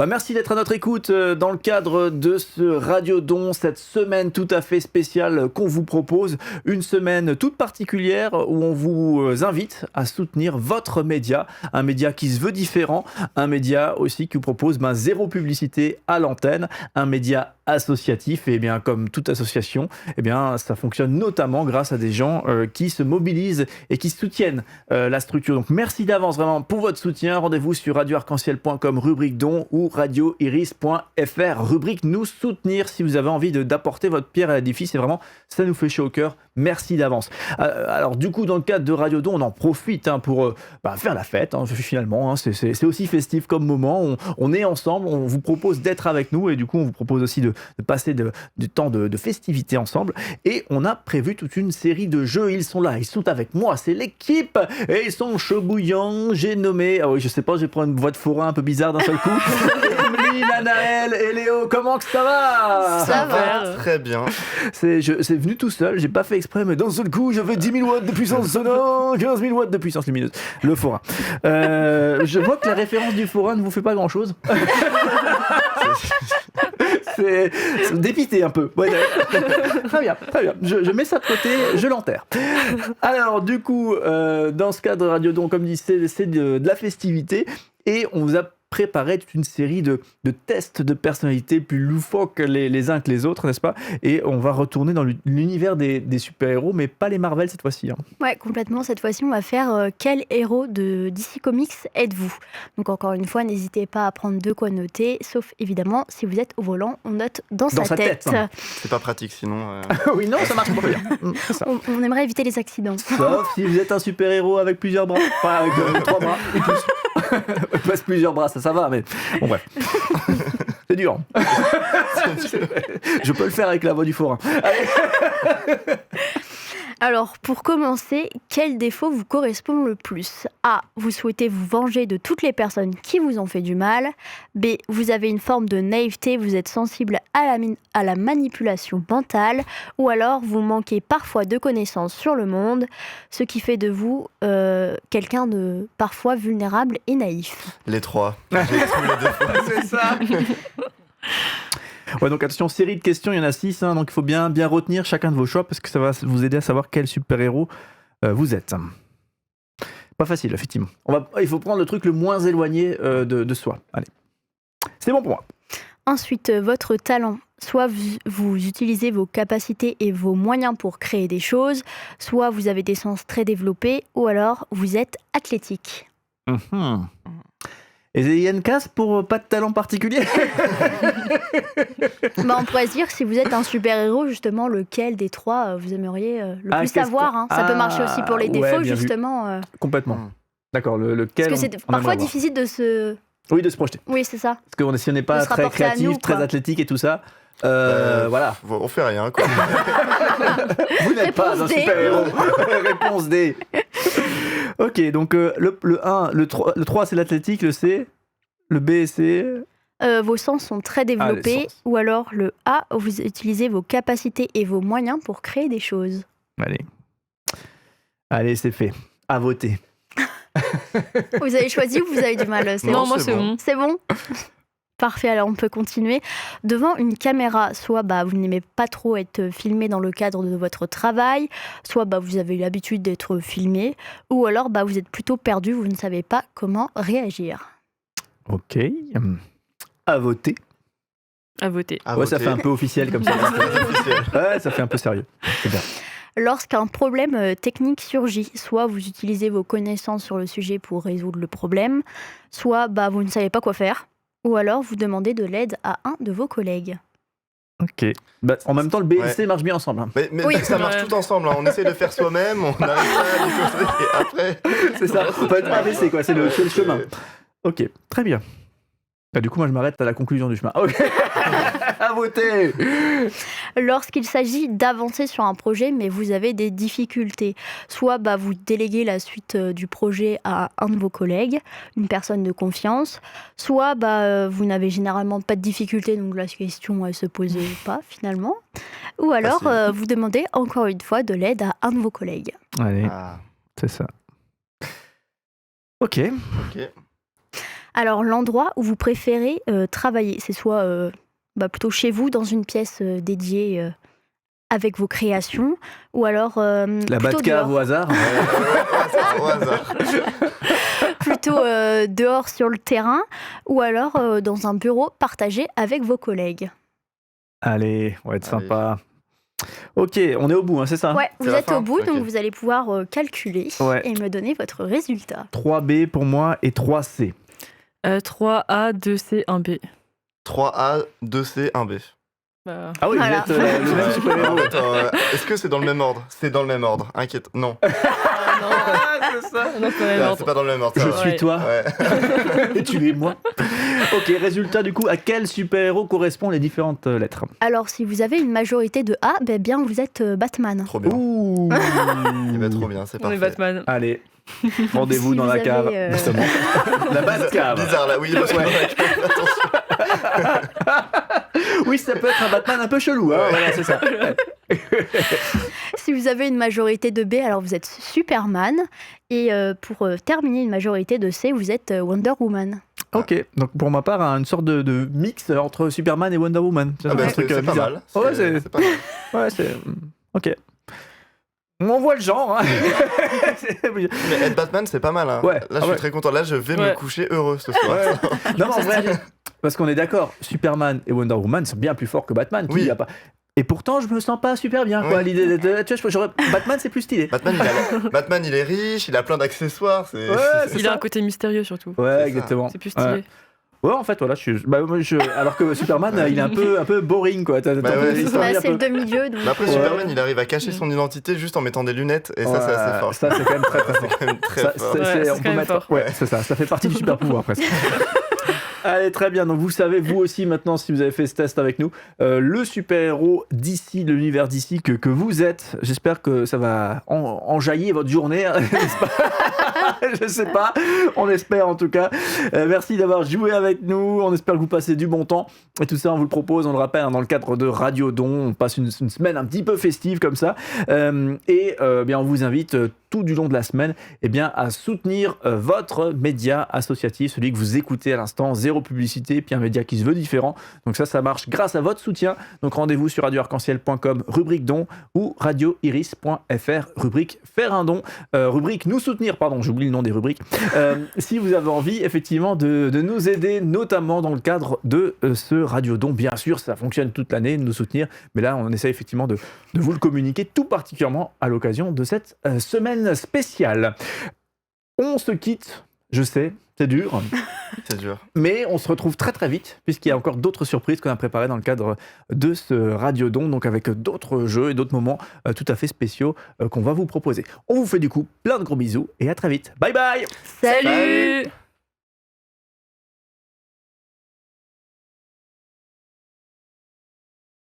Merci d'être à notre écoute dans le cadre de ce Radio-Don, cette semaine tout à fait spéciale qu'on vous propose. Une semaine toute particulière où on vous invite à soutenir votre média, un média qui se veut différent, un média aussi qui vous propose zéro publicité à l'antenne, un média associatif et bien comme toute association, ça fonctionne notamment grâce à des gens qui se mobilisent et qui soutiennent la structure. Donc merci d'avance vraiment pour votre soutien. Rendez-vous sur radioarc-en-ciel.com, rubrique don ou radioiris.fr, rubrique nous soutenir si vous avez envie d'apporter votre pierre à l'édifice. Et vraiment, ça nous fait chaud au cœur. Merci d'avance. Alors du coup, dans le cadre de Radio Don, on en profite pour faire la fête. Finalement, c'est aussi festif comme moment. On est ensemble, on vous propose d'être avec nous et du coup, on vous propose aussi de passer du temps de festivité ensemble. Et on a prévu toute une série de jeux. Ils sont là, ils sont avec moi, c'est l'équipe et ils sont chauds bouillants. J'ai nommé, je sais pas, je vais prendre une voix de forain un peu bizarre d'un seul coup. Emeline, Anaël et Léo, comment que ça va ? Ça va très bien. C'est venu tout seul, j'ai pas fait exprès, mais d'un seul coup, j'avais 10 000 watts de puissance sonore, 15 000 watts de puissance lumineuse. Le forain. Je vois que la référence du forain ne vous fait pas grand-chose. C'est dépité un peu. Ouais, très bien. Je mets ça de côté, je l'enterre. Alors, du coup, dans ce cadre Radio Don, comme dit, c'est de la festivité et on vous a préparé toute une série de tests de personnalité plus loufoques les uns que les autres, n'est-ce pas ? Et on va retourner dans l'univers des super-héros, mais pas les Marvel cette fois-ci. Ouais, complètement. Cette fois-ci, on va faire quel héros de DC Comics êtes-vous ? Donc encore une fois, n'hésitez pas à prendre de quoi noter, sauf évidemment, si vous êtes au volant, on note dans sa tête. C'est pas pratique sinon. Oui, non, ça marche pas bien. On aimerait éviter les accidents. Sauf si vous êtes un super-héros avec plusieurs bras. Enfin, avec 3 bras et plus. Passe plusieurs bras, ça va, mais bon bref. C'est dur. Je peux le faire avec la voix du forain. Alors, pour commencer, quel défaut vous correspond le plus ? A. Vous souhaitez vous venger de toutes les personnes qui vous ont fait du mal. B. Vous avez une forme de naïveté, vous êtes sensible à la manipulation mentale. Ou alors, vous manquez parfois de connaissances sur le monde, ce qui fait de vous quelqu'un de parfois vulnérable et naïf. Les trois. J'ai tous les défauts. C'est ça. Ouais, donc attention, série de questions, il y en a 6, donc il faut bien retenir chacun de vos choix parce que ça va vous aider à savoir quel super-héros vous êtes. Pas facile, effectivement. Il faut prendre le truc le moins éloigné de soi. Allez, c'est bon pour moi. Ensuite, votre talent. Soit vous utilisez vos capacités et vos moyens pour créer des choses, soit vous avez des sens très développés, ou alors vous êtes athlétique. Mm-hmm. Et il y a une case pour pas de talent particulier. On pourrait se dire, si vous êtes un super-héros, justement, lequel des trois vous aimeriez le plus savoir. Ça peut marcher aussi pour les défauts, justement. Complètement. D'accord, lequel. Parce que c'est parfois difficile de se... Oui, de se projeter. Oui, c'est ça. Parce que si on n'est pas très créatif, très athlétique et tout ça, voilà. On fait rien, quoi. Vous n'êtes pas un super-héros. Réponse D. Ok, donc le 1, le 3 c'est l'athlétique, le C, le B c'est... Vos sens sont très développés, ou alors le A, vous utilisez vos capacités et vos moyens pour créer des choses. Allez, c'est fait. À voter. Vous avez choisi ou vous avez du mal ? Non, moi c'est bon. C'est bon ? Parfait, alors on peut continuer. Devant une caméra, soit vous n'aimez pas trop être filmé dans le cadre de votre travail, soit vous avez l'habitude d'être filmé, ou alors vous êtes plutôt perdu, vous ne savez pas comment réagir. Ok. À voter. À voter. Ouais, ça fait un peu officiel comme ça. Ouais, ça fait un peu sérieux. C'est bien. Lorsqu'un problème technique surgit, soit vous utilisez vos connaissances sur le sujet pour résoudre le problème, soit vous ne savez pas quoi faire, ou alors vous demandez de l'aide à un de vos collègues. Ok. En même temps, le B et le C marchent bien ensemble. Mais oui. Ça marche tout ensemble. On essaie de faire soi-même, on arrive à découvrir et après... C'est ça, faut pas être ABC, quoi. C'est le chemin. Ok, très bien. Du coup, moi, je m'arrête à la conclusion du chemin. Ok. À voter. Lorsqu'il s'agit d'avancer sur un projet, mais vous avez des difficultés, soit vous déléguez la suite du projet à un de vos collègues, une personne de confiance, soit vous n'avez généralement pas de difficultés, donc la question ne se pose pas finalement, ou alors vous demandez encore une fois de l'aide à un de vos collègues. Allez, c'est ça. Ok. Alors, l'endroit où vous préférez travailler, c'est soit plutôt chez vous, dans une pièce dédiée avec vos créations, ou alors La plutôt Batcave dehors, au hasard. Au hasard. plutôt dehors sur le terrain, ou alors dans un bureau partagé avec vos collègues. Allez, on va être Allez. sympa. Ok, on est au bout, hein, c'est ça? Ouais, C'est vous la êtes fin, au bout, donc ok. vous allez pouvoir calculer Ouais. et me donner votre résultat. 3B pour moi et 3C. 3A, 2C, 1B. 3A, 2C, 1B. Bah, Ah oui, Voilà. vous êtes le même super-héros. Attends, est-ce que c'est dans le même ordre? C'est dans le même ordre, inquiète. Non, Ah, c'est ça. non, c'est pas Ah, c'est pas dans le même ordre. ça Je va. suis Ouais. toi Ouais. et tu es moi. Ok, résultat du coup, à quel super-héros correspondent les différentes lettres? Alors, si vous avez une majorité de A, ben bien vous êtes Batman. Trop bien. Ouh. Il va trop bien, c'est on parfait. est Batman. Allez, rendez-vous Si dans vous la avez, cave. Justement. La Batcave. Bizarre là, oui, parce que Ouais. dans la cave, attention. Oui, ça peut être un Batman un peu chelou. Hein, Ouais. voilà, c'est ça. Si vous avez une majorité de B, alors vous êtes Superman. Et pour terminer une majorité de C, vous êtes Wonder Woman. Ok, donc pour ma part, une sorte de mix entre Superman et Wonder Woman. Ah bah, c'est pas bizarre. mal. Ouais, c'est... C'est pas mal. Ouais, c'est... Ok. On voit le genre. Hein. Mais être Batman, c'est pas mal. Hein. Ouais. Là, je Ah suis ouais. très content. Là, je vais me Ouais. coucher heureux ce soir. Ouais. Non, mais en C'est vrai, stylé. parce qu'on est d'accord, Superman et Wonder Woman sont bien plus forts que Batman. Qui Oui. a pas... Et pourtant, je me sens pas super bien. Quoi. Oui. L'idée d'être... Tu vois, Batman, c'est plus stylé. Batman, il est riche, il a plein d'accessoires. C'est... Ouais, c'est- Il ça. a un côté mystérieux surtout. Ouais, C'est ça. exactement. C'est plus stylé. Ouais. Ouais, en fait, voilà, alors que Superman, il est un peu boring, quoi. Bah ouais, c'est il ça. s'ennuie un C'est peu. le demi-dieu. Donc, Mais après, Ouais. Superman, il arrive à cacher son identité juste en mettant des lunettes, et ça, c'est assez fort. Ça, c'est quand même très très fort. C'est quand même très Ça, fort. Ouais, c'est on quand peut même mettre. fort. Ouais, c'est ça. Ça fait partie du super pouvoir presque. Allez, très bien. Donc, vous savez, vous aussi, maintenant, si vous avez fait ce test avec nous, le super-héros d'ici, l'univers d'ici que vous êtes. J'espère que ça va enjailler votre journée, hein, n'est-ce pas? Je sais pas. On espère en tout cas. Merci d'avoir joué avec nous. On espère que vous passez du bon temps. Et tout ça, on vous le propose, on le rappelle, hein, dans le cadre de Radio Don. On passe une semaine un petit peu festive comme ça. Bien, on vous invite tout du long de la semaine à soutenir votre média associatif, celui que vous écoutez à l'instant, zéro publicité, puis un média qui se veut différent. Donc ça marche grâce à votre soutien. Donc rendez-vous sur radioarc-en-ciel.com, rubrique don, ou radioiris.fr, rubrique faire un don, rubrique nous soutenir, pardon, j'oublie le nom des rubriques. Si vous avez envie effectivement de nous aider, notamment dans le cadre de ce Radio Don, bien sûr, ça fonctionne toute l'année, de nous soutenir, mais là on essaie effectivement de vous le communiquer, tout particulièrement à l'occasion de cette semaine spéciale. On se quitte, je sais, c'est dur, C'est dur. mais on se retrouve très très vite, puisqu'il y a encore d'autres surprises qu'on a préparées dans le cadre de ce Radio Don, donc avec d'autres jeux et d'autres moments tout à fait spéciaux qu'on va vous proposer. On vous fait du coup plein de gros bisous et à très vite. Bye bye! Salut! Salut.